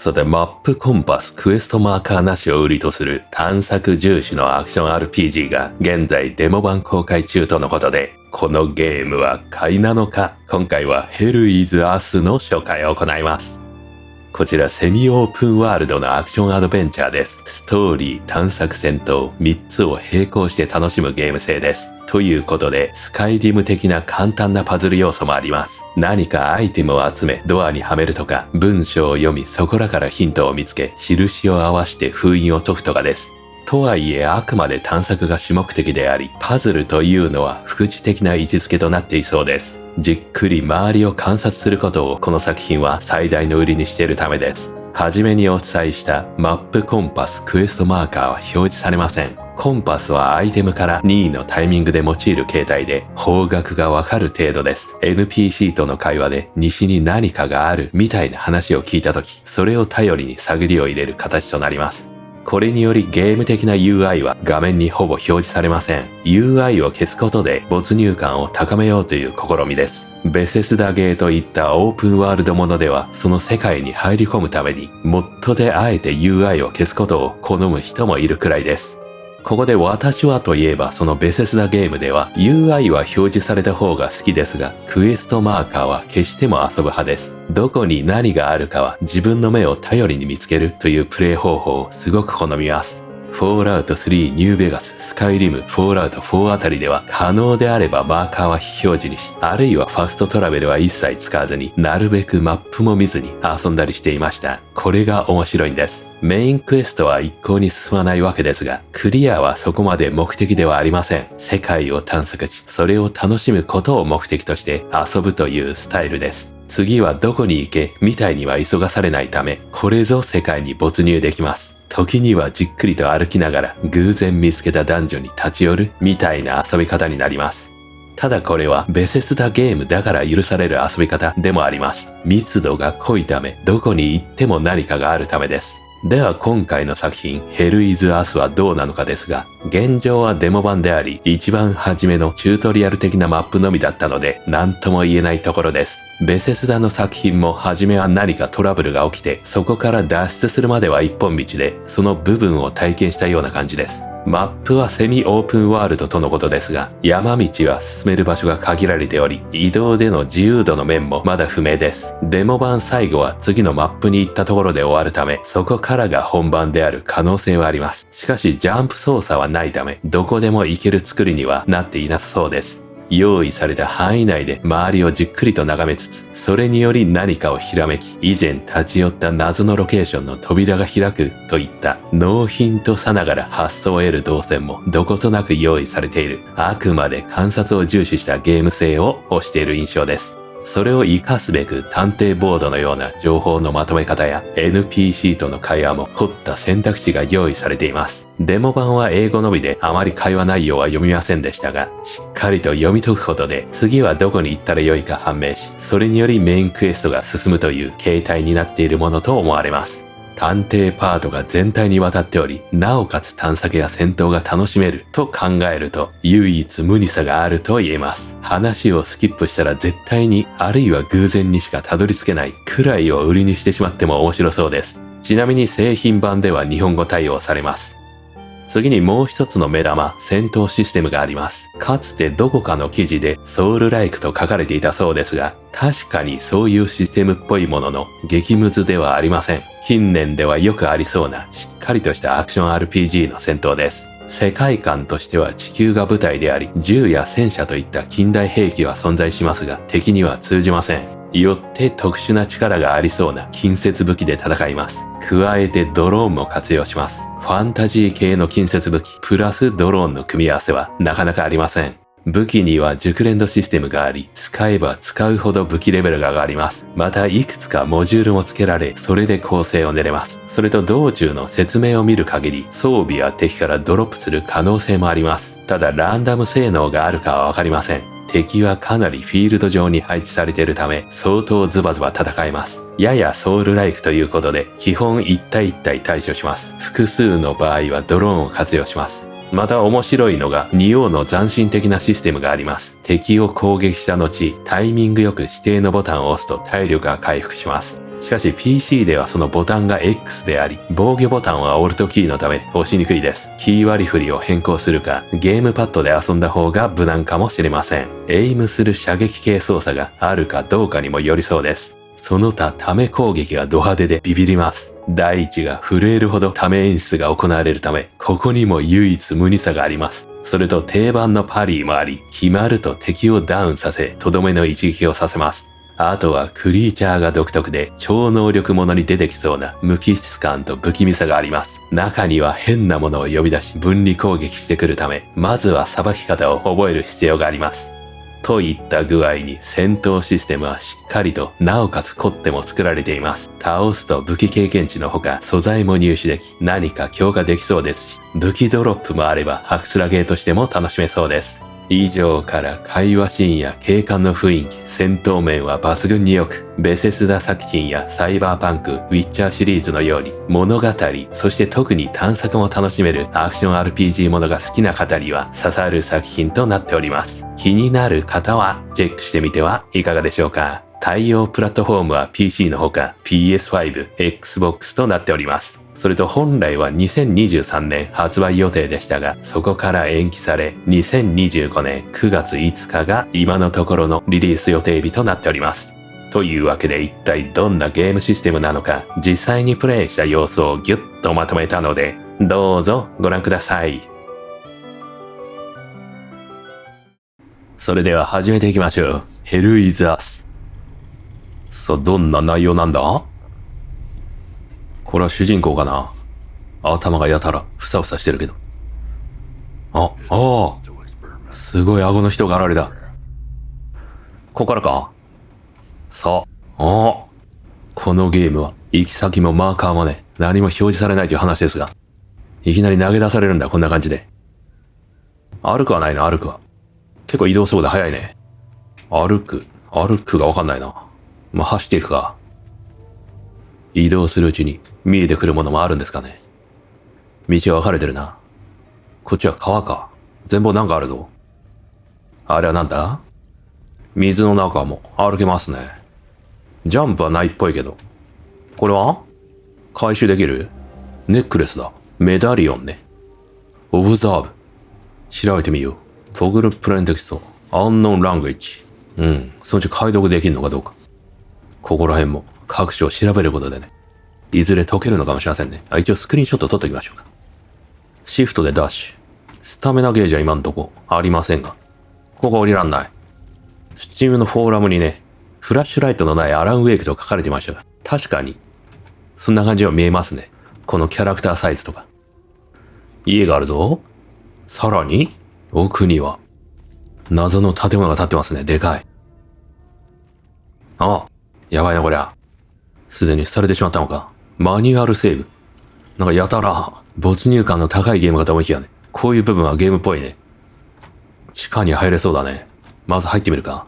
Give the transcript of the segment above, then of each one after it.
さて、マップコンパス、クエストマーカーなしを売りとする探索重視のアクション RPG が現在デモ版公開中とのことで、このゲームは買いなのか、今回はヘルイズアスの紹介を行います。こちらセミオープンワールドのアクションアドベンチャーです。ストーリー、探索、戦闘、3つを並行して楽しむゲーム性です。ということで、スカイリム的な簡単なパズル要素もあります。何かアイテムを集め、ドアにはめるとか、文章を読み、そこらからヒントを見つけ、印を合わせて封印を解くとかです。とはいえ、あくまで探索が主目的であり、パズルというのは副次的な位置づけとなっていそうです。じっくり周りを観察することをこの作品は最大の売りにしているためです。はじめにお伝えしたマップコンパスクエストマーカーは表示されません。コンパスはアイテムから任意のタイミングで用いる形態で方角がわかる程度です。NPC との会話で西に何かがあるみたいな話を聞いたとき、それを頼りに探りを入れる形となります。これによりゲーム的な UI は画面にほぼ表示されません。UI を消すことで没入感を高めようという試みです。ベセスダゲーといったオープンワールドものではその世界に入り込むためにモッドであえて UI を消すことを好む人もいるくらいです。ここで私はといえばそのベセスダゲームでは UI は表示された方が好きですがクエストマーカーは決しても遊ぶ派です。どこに何があるかは自分の目を頼りに見つけるというプレイ方法をすごく好みます。フォールアウト3、ニューベガス、スカイリム、フォールアウト4あたりでは可能であればマーカーは非表示にし、あるいはファストトラベルは一切使わずになるべくマップも見ずに遊んだりしていました。これが面白いんです。メインクエストは一向に進まないわけですが、クリアはそこまで目的ではありません。世界を探索し、それを楽しむことを目的として遊ぶというスタイルです。次はどこに行けみたいには急がされないため、これぞ世界に没入できます。時にはじっくりと歩きながら偶然見つけたダンジョンに立ち寄るみたいな遊び方になります。ただこれはベセスダゲームだから許される遊び方でもあります。密度が濃いため、どこに行っても何かがあるためです。では今回の作品ヘルイズアスはどうなのかですが、現状はデモ版であり、一番初めのチュートリアル的なマップのみだったので何とも言えないところです。ベセスダの作品も初めは何かトラブルが起きて、そこから脱出するまでは一本道で、その部分を体験したような感じです。マップはセミオープンワールドとのことですが、山道は進める場所が限られており、移動での自由度の面もまだ不明です。デモ版最後は次のマップに行ったところで終わるため、そこからが本番である可能性はあります。しかしジャンプ操作はないため、どこでも行ける作りにはなっていなさそうです。用意された範囲内で周りをじっくりと眺めつつ、それにより何かをひらめき、以前立ち寄った謎のロケーションの扉が開くといったノーヒントさながら発想を得る動線もどことなく用意されている、あくまで観察を重視したゲーム性を推している印象です。それを活かすべく探偵ボードのような情報のまとめ方や NPC との会話も凝った選択肢が用意されています。デモ版は英語のみであまり会話内容は読みませんでしたが、しっかりと読み解くことで次はどこに行ったらよいか判明し、それによりメインクエストが進むという形態になっているものと思われます。探偵パートが全体にわたっており、なおかつ探索や戦闘が楽しめると考えると、唯一無二さがあると言えます。話をスキップしたら絶対に、あるいは偶然にしかたどり着けないくらいを売りにしてしまっても面白そうです。ちなみに製品版では日本語対応されます。次にもう一つの目玉、戦闘システムがあります。かつてどこかの記事でソウルライクと書かれていたそうですが、確かにそういうシステムっぽいものの激ムズではありません。近年ではよくありそうなしっかりとしたアクション RPG の戦闘です。世界観としては地球が舞台であり、銃や戦車といった近代兵器は存在しますが、敵には通じません。よって特殊な力がありそうな近接武器で戦います。加えてドローンも活用します。ファンタジー系の近接武器プラスドローンの組み合わせはなかなかありません。武器には熟練度システムがあり、使えば使うほど武器レベルが上がります。またいくつかモジュールも付けられ、それで構成を練れます。それと道中の説明を見る限り、装備や敵からドロップする可能性もあります。ただランダム性能があるかはわかりません。敵はかなりフィールド上に配置されているため、相当ズバズバ戦えます。ややソウルライクということで、基本1対1対対処します。複数の場合はドローンを活用します。また面白いのが仁王の斬新的なシステムがあります。敵を攻撃した後、タイミングよく指定のボタンを押すと体力が回復します。しかし PC ではそのボタンが X であり、防御ボタンはオルトキーのため押しにくいです。キー割り振りを変更するか、ゲームパッドで遊んだ方が無難かもしれません。エイムする射撃系操作があるかどうかにもよりそうです。その他、ため攻撃がド派手でビビります。大地が震えるほどため演出が行われるため、ここにも唯一無二さがあります。それと定番のパリーもあり、決まると敵をダウンさせ、とどめの一撃をさせます。あとはクリーチャーが独特で超能力者に出てきそうな無機質感と不気味さがあります。中には変なものを呼び出し分離攻撃してくるため、まずはさばき方を覚える必要があります。といった具合に戦闘システムはしっかりとなおかつ凝っても作られています。倒すと武器経験値のほか素材も入手でき何か強化できそうですし、武器ドロップもあればハクスラゲーとしても楽しめそうです。以上から会話シーンや警官の雰囲気、戦闘面は抜群に良く、ベセスダ作品やサイバーパンク、ウィッチャーシリーズのように物語、そして特に探索も楽しめるアクション RPG ものが好きな方には刺さる作品となっております。気になる方はチェックしてみてはいかがでしょうか。対応プラットフォームは PC のほか PS5、Xbox となっております。それと本来は2023年発売予定でしたが、そこから延期され、2025年9月5日が今のところのリリース予定日となっております。というわけで一体どんなゲームシステムなのか、実際にプレイした様子をギュッとまとめたので、どうぞご覧ください。それでは始めていきましょう。ヘルイズアス。さあ、どんな内容なんだ？これは主人公かな？頭がやたらふさふさしてるけど。すごい顎の人が現れた。ここからか？さあ、このゲームは行き先もマーカーもね、何も表示されないという話ですが、いきなり投げ出されるんだ、こんな感じで。歩くはないな、歩くは。結構移動速度速いね。歩くがわかんないな。まあ、走っていくか。移動するうちに見えてくるものもあるんですかね。道が分かれてるな。こっちは川か。前方なんかあるぞ。あれはなんだ？水の中も歩けますね。ジャンプはないっぽいけど。これは回収できる？ネックレスだ。メダリオンね。オブザーブ。調べてみよう。トグルプレインテキスト。アンノーンラングエッジ。そのうち解読できるのかどうか。ここら辺も各所を調べることでね。いずれ解けるのかもしれませんね。一応スクリーンショット撮っておきましょうか。シフトでダッシュ。スタミナゲージは今んとこありませんが。ここ降りらんない。スチームのフォーラムにね、フラッシュライトのないアランウェイクと書かれてましたが、確かに、そんな感じは見えますね。このキャラクターサイズとか。家があるぞ。さらに、奥には、謎の建物が建ってますね。でかい。やばいなこりゃ。すでに廃れてしまったのか。マニュアルセーブ。なんかやたら、没入感の高いゲームかと思いきやね。こういう部分はゲームっぽいね。地下に入れそうだね。まず入ってみるか。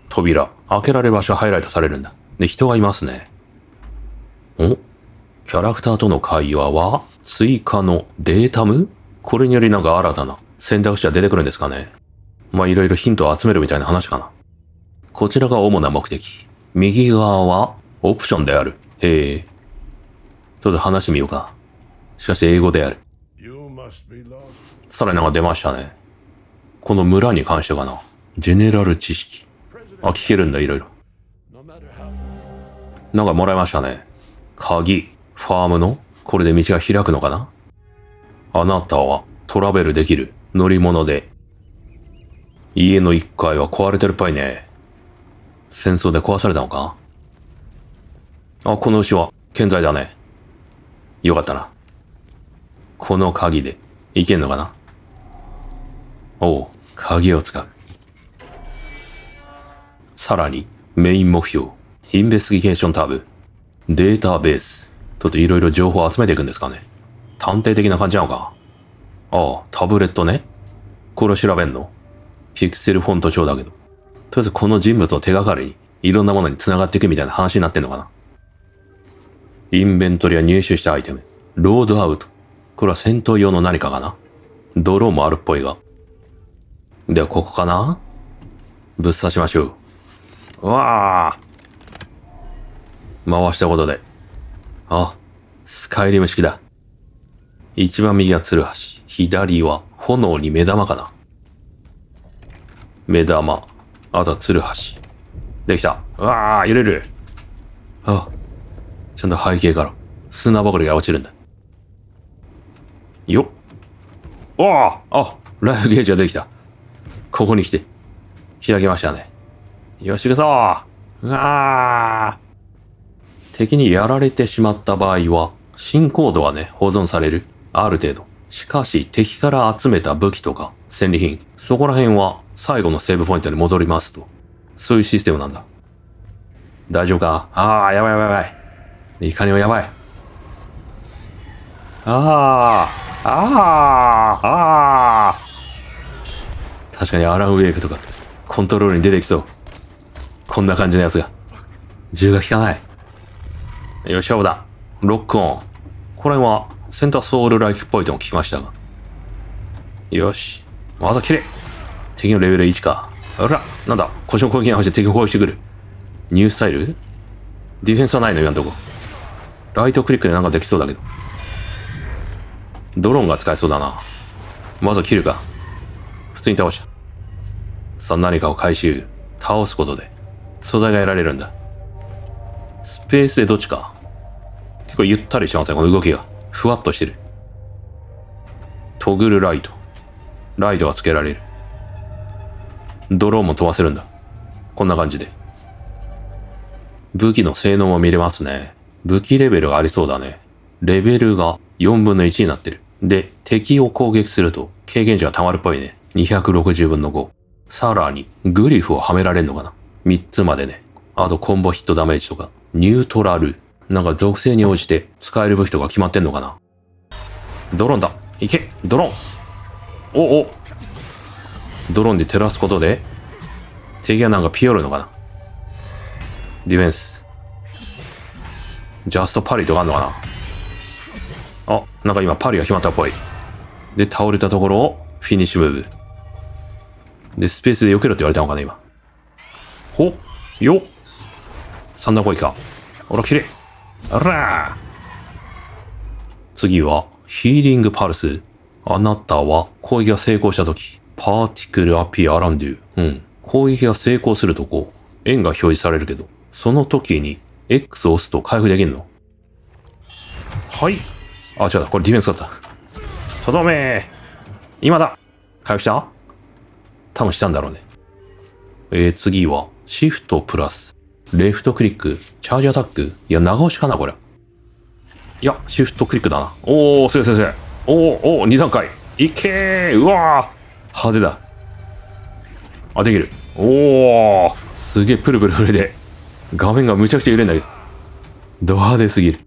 扉。開けられる場所はハイライトされるんだ。で、人がいますね。キャラクターとの会話は追加のデータム？これによりなんか新たな選択肢が出てくるんですかね。まあ、いろいろヒントを集めるみたいな話かな。こちらが主な目的。右側はオプションである。へえ。ちょっと話してみようか。しかし英語である。さらになんか出ましたね。この村に関してかな。ジェネラル知識。聞けるんだ、いろいろ。なんかもらいましたね。鍵。ファームのこれで道が開くのかな。あなたはトラベルできる乗り物で。家の1階は壊れてるっぽいね。戦争で壊されたのか？この牛は健在だね。よかったな。この鍵で行けんのかな？鍵を使う。さらにメイン目標、インベスティゲーションタブ、データベース。ちょっといろいろ情報を集めていくんですかね。探偵的な感じなのか。タブレットね。これを調べんの？ピクセルフォント調だけど。とりあえずこの人物を手がかりにいろんなものに繋がっていくみたいな話になってんのかな。インベントリは入手したアイテム。ロードアウト。これは戦闘用の何かかな。ドローンもあるっぽいが。ではここかな。ぶっ刺しましょう。回したことで。あ、スカイリム式だ。一番右はツルハシ。左は炎に目玉かな。目玉。あとはツルハシ。できた。うわー、揺れる。あ、ちゃんと背景から砂ばかりが落ちるんだ。よっ。おー、あ、ライフゲージができた。ここに来て。開けましたね。よし、行くぞー。うわー。敵にやられてしまった場合は、新コードはね、保存される。ある程度。しかし、敵から集めた武器とか、戦利品、そこら辺は最後のセーブポイントに戻りますと。そういうシステムなんだ。大丈夫か？あー、やばいやばいやばい。いかにもやばい。確かにアランウェイクとか、コントロールに出てきそう。こんな感じのやつが。銃が効かない。よっしゃ、だ。ロックオン。これは、センターソウルライフポイントも効きましたが。よし。まずは綺麗。敵のレベル1か。あら、なんだ、腰の攻撃に合わせて敵を攻撃してくる。ニュースタイル？ディフェンスはないの、今んとこ。ライトクリックでなんかできそうだけど。ドローンが使えそうだな。まずは切るか。普通に倒した。さあ、何かを回収。倒すことで、素材が得られるんだ。スペースでどっちか。結構ゆったりしてますね、この動きが。ふわっとしてる。トグルライト。ライトがつけられる。ドローンも飛ばせるんだ。こんな感じで。武器の性能も見れますね。武器レベルがありそうだね。レベルが4分の1になってる。で、敵を攻撃すると経験値が溜まるっぽいね。260分の5。さらに、グリフをはめられるのかな ?3 つまでね。あとコンボヒットダメージとか。ニュートラル。なんか属性に応じて使える武器とか決まってんのかな。ドローンだ。いけドローン。おドローンで照らすことで、敵がなんかピヨるのかな。ディフェンス。ジャストパリとかあんのかな。あ、なんか今パリが決まったっぽい。で、倒れたところをフィニッシュムーブ。で、スペースで避けろって言われたのかな、今。ほっよっ三段攻撃か。ほら、綺麗。あらー。次は、ヒーリングパルス。あなたは攻撃が成功したとき、パーティクルアピアランドゥ。うん。攻撃が成功するとこう、円が表示されるけど、その時に X を押すと回復できるの？はい。あ、違う、これディフェンスだった。とどめー。今だ。回復した？多分したんだろうね。次は、シフトプラス。レフトクリック、チャージアタック。いや、長押しかな、これ。いや、シフトクリックだな。おー、すいません。おー、2段階。いけー。うわー。派手だ。あ、できる。おー。すげえプルプル震えて。画面がむちゃくちゃ揺れんだけど。ド派手すぎる。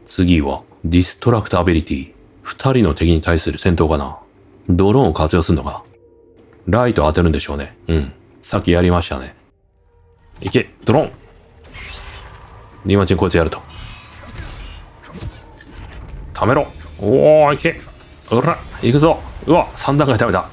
次は、ディストラクトアビリティ。2人の敵に対する戦闘かな。ドローンを活用するのかな。ライト当てるんでしょうね。うん。さっきやりましたね。いけ、ドローン。今ちんこいつやると。ためろ。おー、いけ。うら、行くぞ。うわ、3段階食べた。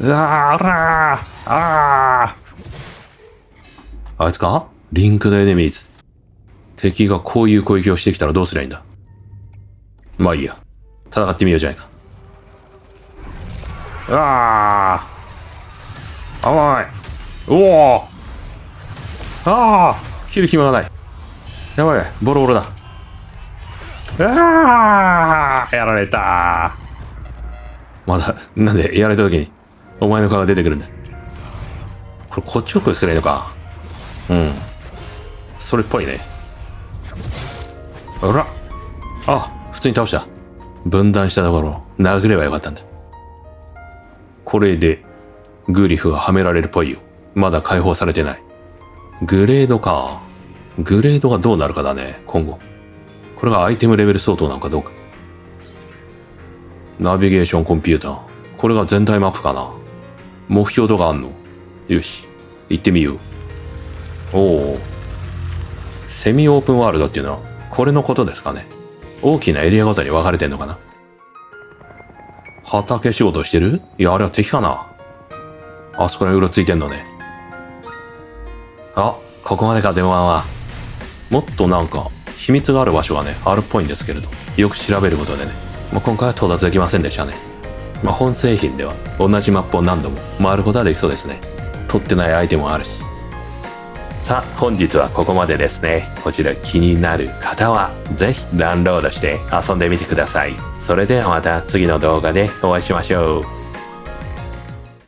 うわー、うらー、あいつか？リンクドエネミーズ。敵がこういう攻撃をしてきたらどうすりゃいいんだ。まあいいや。戦ってみようじゃないか。うわー。甘い。おー。切る暇がない。やばい、ボロボロだ。やられた。まだ、なんでやられた時に、お前の顔が出てくるんだ。これこっちをこいすればいいのか。うん。それっぽいね。あら。あ、普通に倒した。分断したところ、殴ればよかったんだ。これで、グリフがはめられるっぽいよ。まだ解放されてない。グレードか。グレードがどうなるかだね、今後。これがアイテムレベル相当なのかどうか。ナビゲーションコンピューター。これが全体マップかな。目標とかあんの？よし。行ってみよう。おお。セミオープンワールドっていうのは、これのことですかね。大きなエリアごとに分かれてんのかな。畑仕事してる？いや、あれは敵かな。あそこにうろついてんのね。あ、ここまでか、電話は。もっとなんか秘密がある場所がねあるっぽいんですけれど、よく調べることでね、今回は到達できませんでしたね。本製品では同じマップを何度も回ることはできそうですね。取ってないアイテムもあるし。さあ本日はここまでですね。こちら気になる方はぜひダウンロードして遊んでみてください。それではまた次の動画でお会いしましょう。